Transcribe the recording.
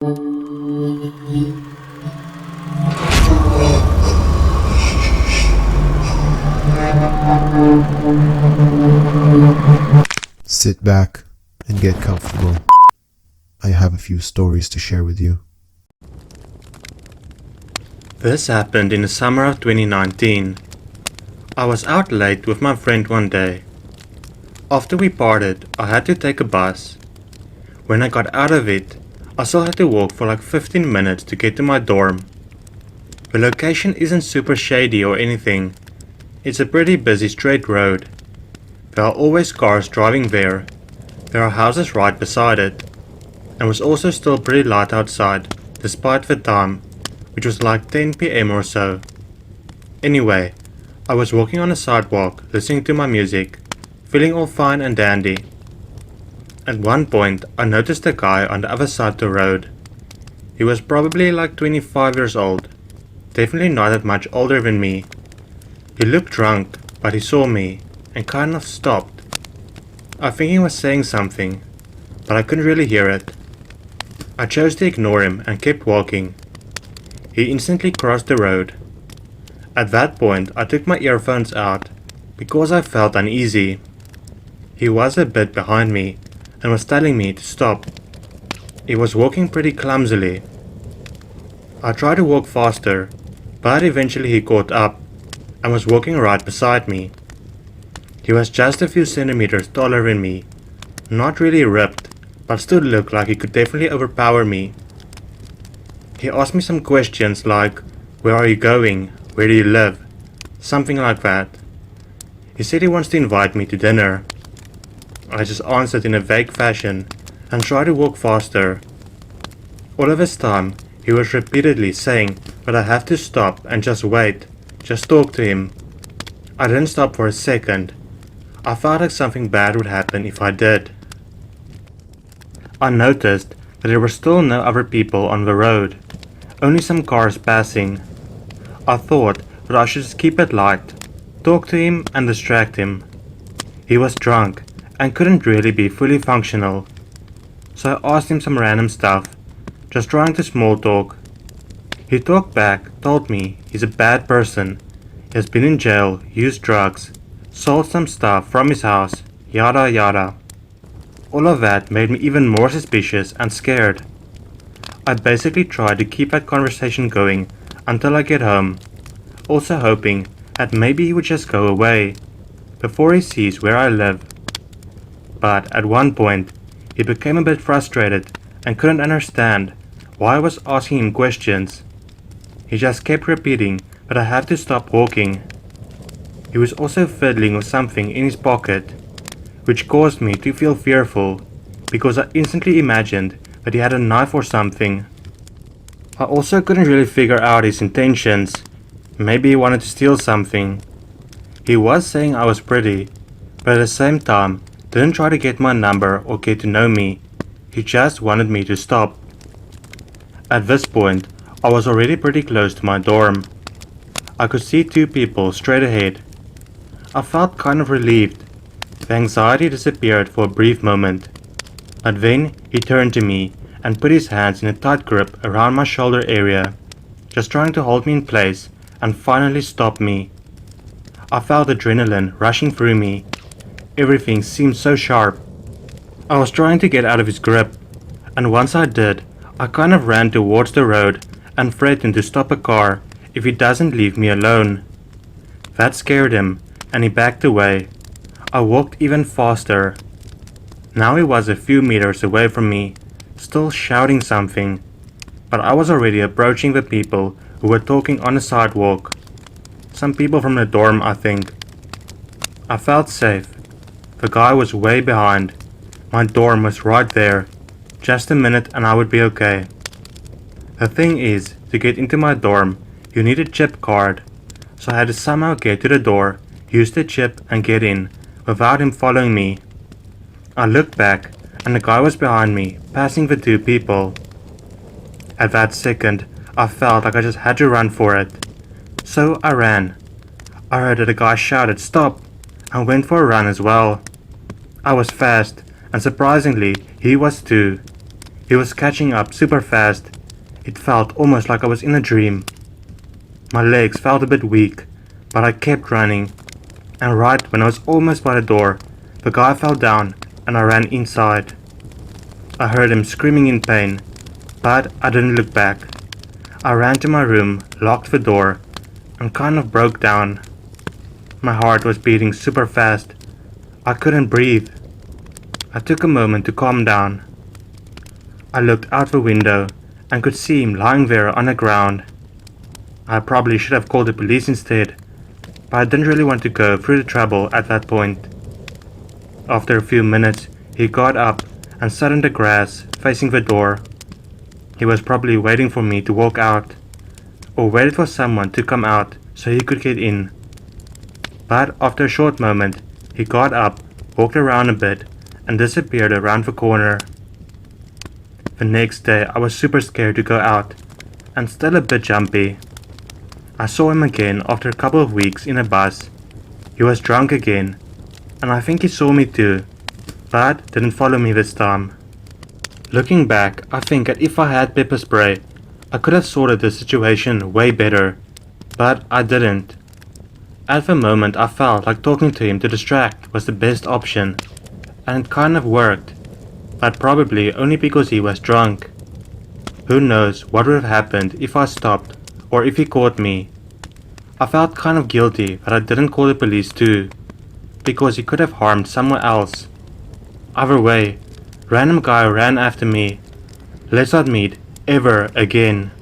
Sit back and get comfortable. I have a few stories to share with you. This happened in the summer of 2019. I was out late with my friend one day. After we parted, I had to take a bus. When I got out of it, I still had to walk for like 15 minutes to get to my dorm. The location isn't super shady or anything. It's a pretty busy straight road. There are always cars driving there. There are houses right beside it. And it was also still pretty light outside, despite the time, which was like 10 PM or so. Anyway, I was walking on a sidewalk, listening to my music, feeling all fine and dandy. At one point, I noticed a guy on the other side of the road. He was probably like 25 years old, definitely not that much older than me. He looked drunk, but he saw me, and kind of stopped. I think he was saying something, but I couldn't really hear it. I chose to ignore him and kept walking. He instantly crossed the road. At that point, I took my earphones out, because I felt uneasy. He was a bit behind me, and was telling me to stop. He was walking pretty clumsily. I tried to walk faster, but eventually he caught up, and was walking right beside me. He was just a few centimeters taller than me, not really ripped, but still looked like he could definitely overpower me. He asked me some questions like, "Where are you going? Where do you live?" Something like that. He said he wants to invite me to dinner. I just answered in a vague fashion and tried to walk faster. All of this time, he was repeatedly saying that I have to stop and just wait, just talk to him. I didn't stop for a second. I felt like something bad would happen if I did. I noticed that there were still no other people on the road, only some cars passing. I thought that I should just keep it light, talk to him and distract him. He was drunk and couldn't really be fully functional, so I asked him some random stuff, just trying to small talk. He talked back, told me he's a bad person, he has been in jail, used drugs, sold some stuff from his house, yada yada. All of that made me even more suspicious and scared. I basically tried to keep that conversation going until I get home, also hoping that maybe he would just go away before he sees where I live. But at one point, he became a bit frustrated and couldn't understand why I was asking him questions. He just kept repeating that I had to stop walking. He was also fiddling with something in his pocket, which caused me to feel fearful, because I instantly imagined that he had a knife or something. I also couldn't really figure out his intentions. Maybe he wanted to steal something. He was saying I was pretty, but at the same time, didn't try to get my number or get to know me. He just wanted me to stop. At this point, I was already pretty close to my dorm. I could see two people straight ahead. I felt kind of relieved. The anxiety disappeared for a brief moment. But then he turned to me and put his hands in a tight grip around my shoulder area, just trying to hold me in place and finally stop me. I felt adrenaline rushing through me. Everything seemed so sharp. I was trying to get out of his grip, and once I did, I kind of ran towards the road and threatened to stop a car if he doesn't leave me alone. That scared him, and he backed away. I walked even faster. Now he was a few meters away from me, still shouting something, but I was already approaching the people who were talking on the sidewalk. Some people from the dorm, I think. I felt safe. The guy was way behind. My dorm was right there. Just a minute and I would be okay. The thing is, to get into my dorm, you need a chip card, so I had to somehow get to the door, use the chip and get in, without him following me. I looked back, and the guy was behind me, passing the two people. At that second, I felt like I just had to run for it. So I ran. I heard that the guy shouted, "Stop!" and went for a run as well. I was fast, and surprisingly, he was too. He was catching up super fast. It felt almost like I was in a dream. My legs felt a bit weak, but I kept running. And right when I was almost by the door, the guy fell down and I ran inside. I heard him screaming in pain, but I didn't look back. I ran to my room, locked the door, and kind of broke down. My heart was beating super fast. I couldn't breathe. I took a moment to calm down. I looked out the window and could see him lying there on the ground. I probably should have called the police instead, but I didn't really want to go through the trouble at that point. After a few minutes, he got up and sat in the grass facing the door. He was probably waiting for me to walk out, or waited for someone to come out so he could get in. But after a short moment, he got up, walked around a bit, and disappeared around the corner. The next day I was super scared to go out, and still a bit jumpy. I saw him again after a couple of weeks in a bus. He was drunk again, and I think he saw me too, but didn't follow me this time. Looking back, I think that if I had pepper spray, I could have sorted the situation way better, but I didn't. At the moment I felt like talking to him to distract was the best option, and it kind of worked, but probably only because he was drunk. Who knows what would have happened if I stopped, or if he caught me. I felt kind of guilty that I didn't call the police too, because he could have harmed someone else. Either way, random guy ran after me. Let's not meet ever again.